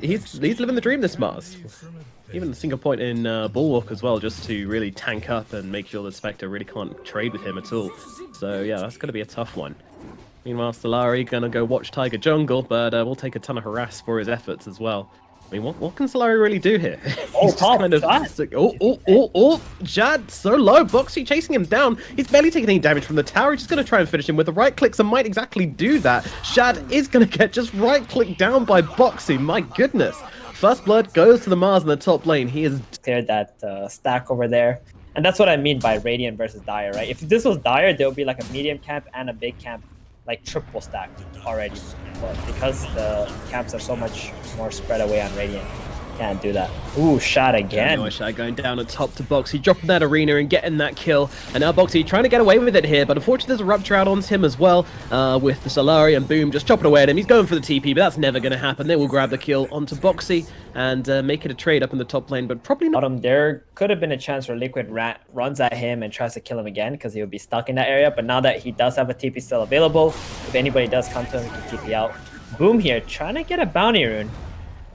he's living the dream, this Mars. Even a single point in Bulwark as well, just to really tank up and make sure the Spectre really can't trade with him at all. So yeah, that's going to be a tough one. Meanwhile, Solari going to go watch Tiger jungle, but we'll take a ton of harass for his efforts as well. I mean, what can Solari really do here? Oh, top kind of Jad so low. Boxy chasing him down. He's barely taking any damage from the tower. He's just going to try and finish him with the right clicks and might exactly do that. Shad is going to get just right clicked down by Boxy. My goodness. First blood goes to the Mars in the top lane. He is cleared that stack over there. And that's what I mean by Radiant versus Dire, right? If this was Dire, there would be like a medium camp and a big camp, like triple stacked already. But because the camps are so much more spread away on Radiant, can't do that. Ooh, shot again. Yeah, shot going down at top to Boxy, dropping that arena and getting that kill. And now Boxy trying to get away with it here, but unfortunately there's a rupture out onto him as well, with the Solari and Boom just chopping away at him. He's going for the TP, but that's never going to happen. They will grab the kill onto Boxy and make it a trade up in the top lane, but probably not. There could have been a chance where Liquid runs at him and tries to kill him again because he would be stuck in that area, but now that he does have a TP still available, if anybody does come to him, he can TP out. Boom here, trying to get a bounty rune.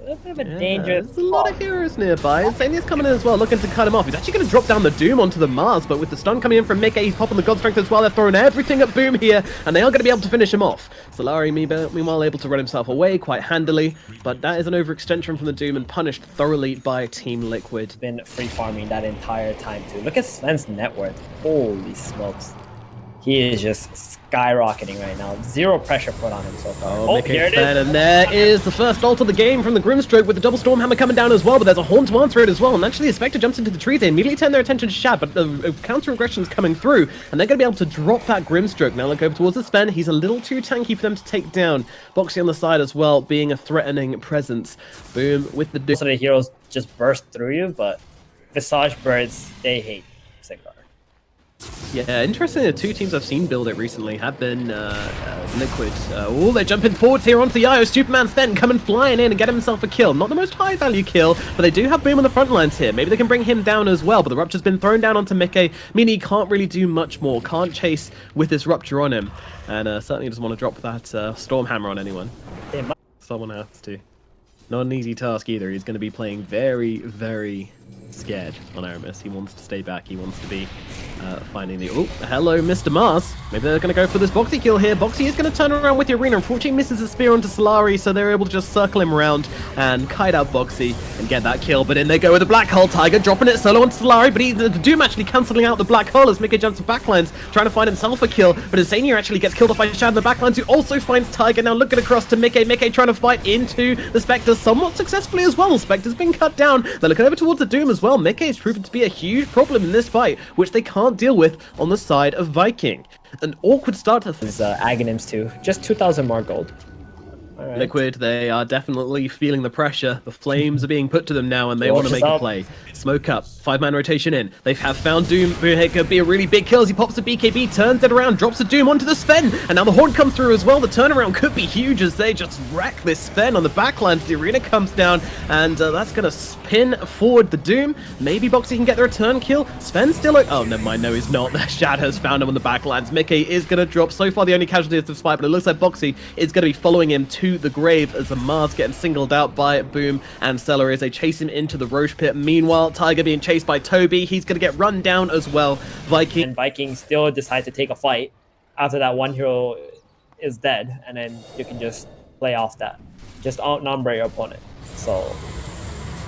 A little bit of a dangerous. There's a lot of heroes nearby. Zania's coming in as well, looking to cut him off. He's actually going to drop down the Doom onto the Mars, but with the stun coming in from Mika, he's popping the God Strength as well. They're throwing everything at Boom here, and they are going to be able to finish him off. Solari, meanwhile, able to run himself away quite handily, but that is an overextension from the Doom and punished thoroughly by Team Liquid. Been free farming that entire time too. Look at Sven's net worth. Holy smokes. He is just skyrocketing right now. Zero pressure put on him so far. Oh, here it is. And there is the first ult of the game from the Grimstroke with the double Stormhammer coming down as well, but there's a Horn to answer it as well. And actually, the Spectre jumps into the tree. They immediately turn their attention to Shad, but the counter-aggression's coming through, and they're going to be able to drop that Grimstroke. Now look over towards the Sven. He's a little too tanky for them to take down. Boxy on the side as well, being a threatening presence. Boom with the... Most of the heroes just burst through you, but Visage Birds, they hate Siglar. Yeah, interestingly, the two teams I've seen build it recently have been Liquid. Oh, they're jumping forwards here onto the IO. Superman Sven coming flying in and get himself a kill. Not the most high-value kill, but they do have Boom on the front lines here. Maybe they can bring him down as well, but the Rupture's been thrown down onto Mickey, meaning he can't really do much more. Can't chase with this Rupture on him, and certainly doesn't want to drop that Stormhammer on anyone. Someone has to. Not an easy task either. He's going to be playing very, very scared on Aramis. He wants to stay back. He wants to be finding the... Oh, hello, Mr. Mars. Maybe they're going to go for this Boxy kill here. Boxy is going to turn around with the arena. Unfortunately, misses a spear onto Solari, so they're able to just circle him around and kite out Boxy and get that kill. But in they go with the Black Hole. Tiger dropping it solo onto Solari, but the Doom actually cancelling out the Black Hole as Mickey jumps to backlines, trying to find himself a kill. But Insania actually gets killed off by Shad in the backlines, who also finds Tiger. Now looking across to Mickey. Mickey trying to fight into the Spectre somewhat successfully as well. Spectre's been cut down. They're looking over towards the Doom as well. Mickey is proven to be a huge problem in this fight, which they can't deal with on the side of Viking. An awkward start to his Aghanims too. Just 2,000 more gold. Right. Liquid, they are definitely feeling the pressure. The flames are being put to them now, and they want to make a play. Smoke up, 5-man rotation in. They have found Doom. It could be a really big kill as he pops a BKB, turns it around, drops a Doom onto the Sven, and now the Horn comes through as well. The turnaround could be huge as they just wreck this Sven on the backlines. The arena comes down, and that's going to spin forward the Doom. Maybe Boxy can get the return kill. Sven's still like... Oh, never mind. No, he's not. Shad has found him on the backlines. Mickey is going to drop. So far, the only casualty of this fight, but it looks like Boxy is going to be following him to the grave as the Mars getting singled out by Boom and Celery as they chase him into the Roche pit. Meanwhile, Tiger being chased by Toby. He's going to get run down as well. Viking. And Viking still decide to take a fight after that one hero is dead, and then you can just play off that. Just outnumber your opponent. So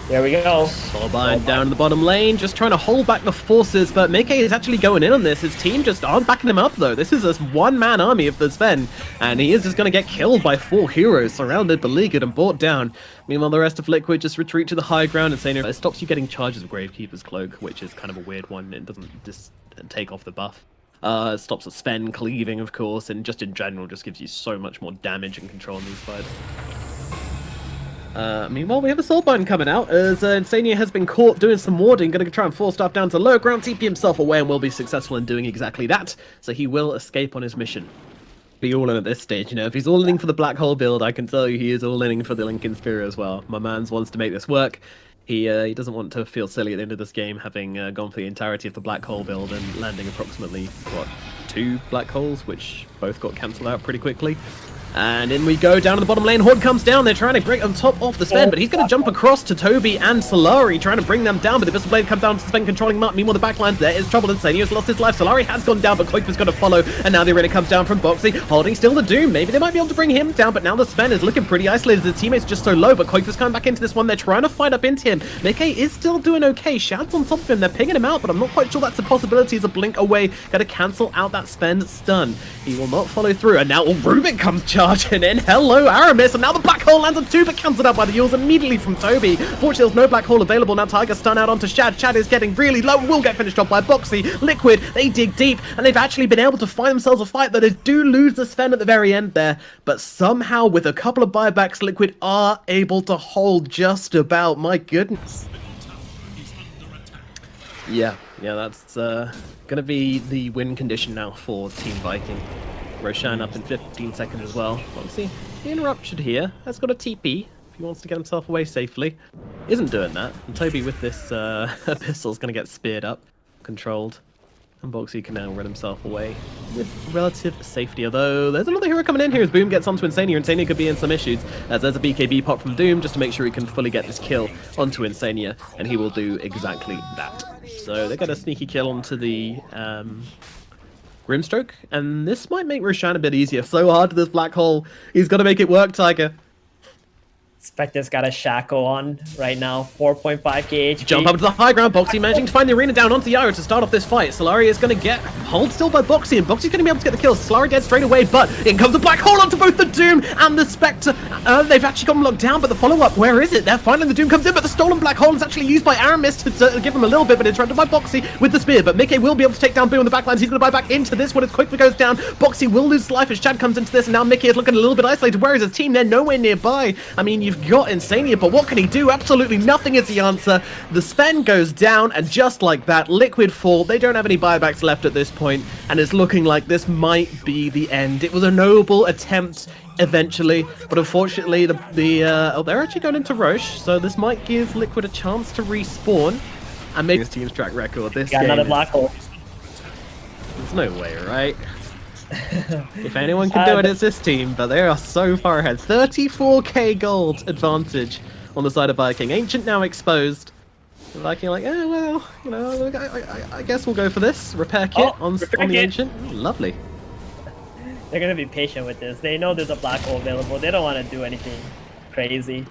there we go. Soulbind down in the bottom lane, just trying to hold back the forces, but Mickey is actually going in on this. His team just aren't backing him up, though. This is a one-man army of the Sven, and he is just going to get killed by 4 heroes, surrounded, beleaguered, and brought down. Meanwhile, the rest of Liquid just retreat to the high ground and saying it stops you getting charges of Gravekeeper's Cloak, which is kind of a weird one. It doesn't just take off the buff. It stops the Sven cleaving, of course, and just in general just gives you so much more damage and control in these fights. Meanwhile, we have a Soulbind coming out as Insania has been caught doing some warding, going to try and force stuff down to low ground, TP himself away, and will be successful in doing exactly that. So he will escape on his mission. Be all in at this stage, you know. If he's all in for the Black Hole build, I can tell you he is all in for the Lincoln Spear as well. My man's wants to make this work. He doesn't want to feel silly at the end of this game, having gone for the entirety of the Black Hole build and landing approximately, what, 2 Black Holes, which both got cancelled out pretty quickly. And in we go down to the bottom lane. Horde comes down. They're trying to break on top off the Sven, but he's going to jump across to Toby and Solari, trying to bring them down. But the Abyssal Blade comes down to Sven, controlling Mark. Meanwhile, the backlines, there is trouble. Insanio's lost his life. Solari has gone down, but Koikva's going to follow. And now the arena comes down from Boxy, holding still the Doom. Maybe they might be able to bring him down, but now the Sven is looking pretty isolated. His teammates just so low, but Koikva's coming back into this one. They're trying to fight up into him. Mickey is still doing okay. Shad's on top of him. They're pinging him out, but I'm not quite sure that's a possibility. He's a blink away. Got to cancel out that Sven stun. He will not follow through. And now Rubik comes charging in. Hello, Aramis. And now the black hole lands on two, but cancelled out by the Yules immediately from Toby. Fortunately, there's no black hole available. Now Tiger stun out onto Shad. Shad is getting really low. Will get finished off by Boxy. Liquid, they dig deep, and they've actually been able to find themselves a fight that they do lose the Sven at the very end there. But somehow, with a couple of buybacks, Liquid are able to hold just about. My goodness. Yeah, that's gonna be the win condition now for Team Viking. Roshan up in 15 seconds as well. Boxy being ruptured here. Has got a TP if he wants to get himself away safely. Isn't doing that. And Toby with this Abyssal is gonna get speared up, controlled. And Boxy can now run himself away with relative safety. Although there's another hero coming in here as Boom gets onto Insania. Insania could be in some issues as there's a BKB pop from Doom just to make sure he can fully get this kill onto Insania, and he will do exactly that. So they got a sneaky kill onto the Grimstroke, and this might make Roshan a bit easier. So hard to this black hole. He's got to make it work, Tiger. Spectre's got a shackle on right now, 4.5k HP. Jump up to the high ground, Boxy managing to find the arena down onto Yaro to start off this fight. Solari is going to get hold still by Boxy, and Boxy's going to be able to get the kill. Solari dead straight away, but in comes the black hole onto both the Doom and the Spectre. They've actually got him locked down, but the follow-up, where is it? They're finding the Doom comes in, but the stolen black hole is actually used by Aramis to give him a little bit, but interrupted by Boxy with the spear. But Mickey will be able to take down Boom on the backlines. He's going to buy back into this one as Quickly goes down. Boxy will lose life as Chad comes into this, and now Mickey is looking a little bit isolated. Where is his team? They're nowhere nearby. I mean, you've got Insania, but what can he do? Absolutely nothing is the answer. The Sven goes down, and just like that, Liquid fall. They don't have any buybacks left at this point, and it's looking like this might be the end. It was a noble attempt eventually, but unfortunately, they're actually going into Roche, so this might give Liquid a chance to respawn and make this team's track record. This got another black hole. There's no way, right? If anyone can do it, it's this team, but they are so far ahead. 34k gold advantage on the side of Viking. Ancient now exposed. Viking like, oh, well, you know, I guess we'll go for this. Repair kit on the Ancient. Lovely. They're going to be patient with this. They know there's a black hole available. They don't want to do anything crazy.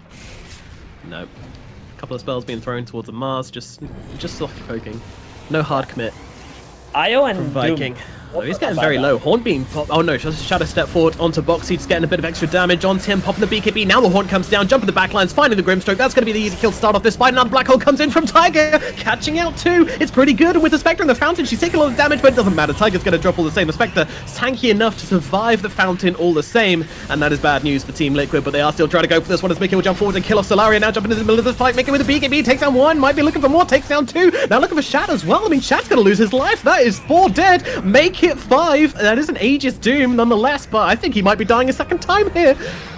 Nope. A couple of spells being thrown towards a Mars, just soft poking. No hard commit. Io and Viking. Doom. Oh, he's getting very low. Hornbeam pop. Oh no, Shadow step forward onto Boxy. He's getting a bit of extra damage on him. Popping the BKB. Now the Horn comes down, jumping the backlines, finding the Grimstroke. That's going to be the easy kill to start off this fight. Now the Black Hole comes in from Tiger, catching out too. It's pretty good with the Spectre and the Fountain. She's taking a lot of damage, but it doesn't matter. Tiger's going to drop all the same. The Spectre is tanky enough to survive the Fountain all the same, and that is bad news for Team Liquid, but they are still trying to go for this one as Mickey will jump forward and kill off Solaria. Now jumping into the middle of the fight. Mickey with a BKB takes down one, might be looking for more, takes down two. Now looking for Shad as well. I mean, Shad's going to lose his life. That is 4 dead. Make it 5. That is an Aegis Doom nonetheless, but I think he might be dying a second time here.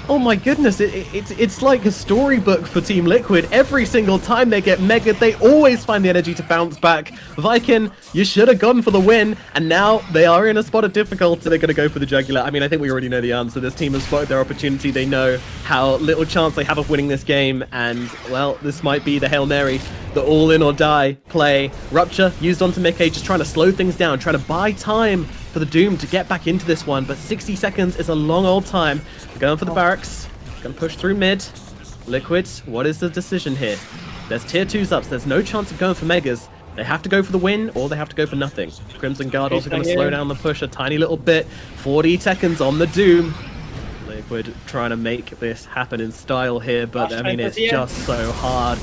Oh my goodness, it's like a storybook for Team Liquid. Every single time they get mega, they always find the energy to bounce back. Viking, you should have gone for the win, and now they are in a spot of difficulty. They're going to go for the jugular. I mean, I think we already know the answer. This team has spotted their opportunity. They know how little chance they have of winning this game, and, well, this might be the Hail Mary, the all-in or die play. Rupture used onto Mickey, just trying to slow things down, trying to buy time for the Doom to get back into this one, but 60 seconds is a long old time. They're going for the barracks, gonna push through mid. Liquid, what is the decision here? There's tier 2s up, so there's no chance of going for megas. They have to go for the win, or they have to go for nothing. Crimson Guard also gonna slow down the push a tiny little bit. 40 seconds on the Doom. Liquid trying to make this happen in style here, but I mean, it's just so hard.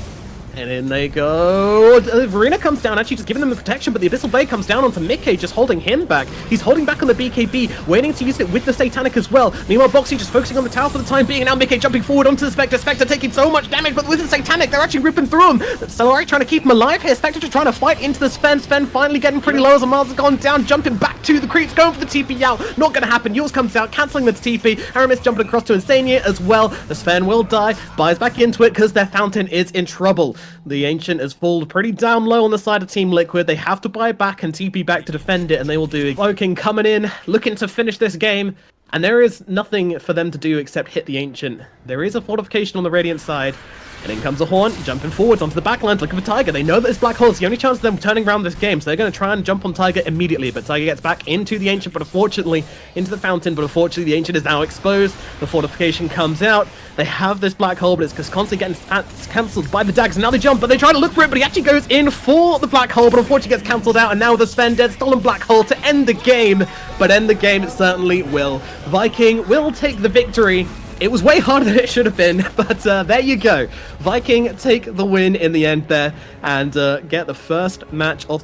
And in they go. Verena comes down, actually just giving them the protection, but the Abyssal Blade comes down onto Mickey, just holding him back. He's holding back on the BKB, waiting to use it with the Satanic as well. Meanwhile, Boxy just focusing on the tower for the time being, and now Mickey jumping forward onto the Spectre. Spectre taking so much damage, but with the Satanic, they're actually ripping through him. Solari trying to keep him alive here. Spectre just trying to fight into the Sven. Sven finally getting pretty low as the Mars has gone down, jumping back to the creeps, going for the TP out. Not going to happen. Yours comes out, cancelling the TP. Aramis jumping across to Insania as well. The Sven will die, buys back into it because their Fountain is in trouble. The Ancient has fallen pretty down low on the side of Team Liquid. They have to buy back and TP back to defend it, and they will do. Woking coming in, looking to finish this game, and there is nothing for them to do except hit the Ancient. There is a fortification on the Radiant side, and in comes a Horn, jumping forwards onto the backline, looking for Tiger. They know that this Black Hole is the only chance of them turning around this game, so they're going to try and jump on Tiger immediately, but Tiger gets back into the Ancient, but unfortunately, into the Fountain, but unfortunately the Ancient is now exposed. The fortification comes out. They have this Black Hole, but it's just constantly getting cancelled by the Dags, and now they jump, but they try to look for it, but he actually goes in for the Black Hole, but unfortunately gets cancelled out, and now the Sven dead, stolen Black Hole to end the game, but end the game it certainly will. Viking will take the victory. It was way harder than it should have been, but there you go. Viking take the win in the end there and get the first match of this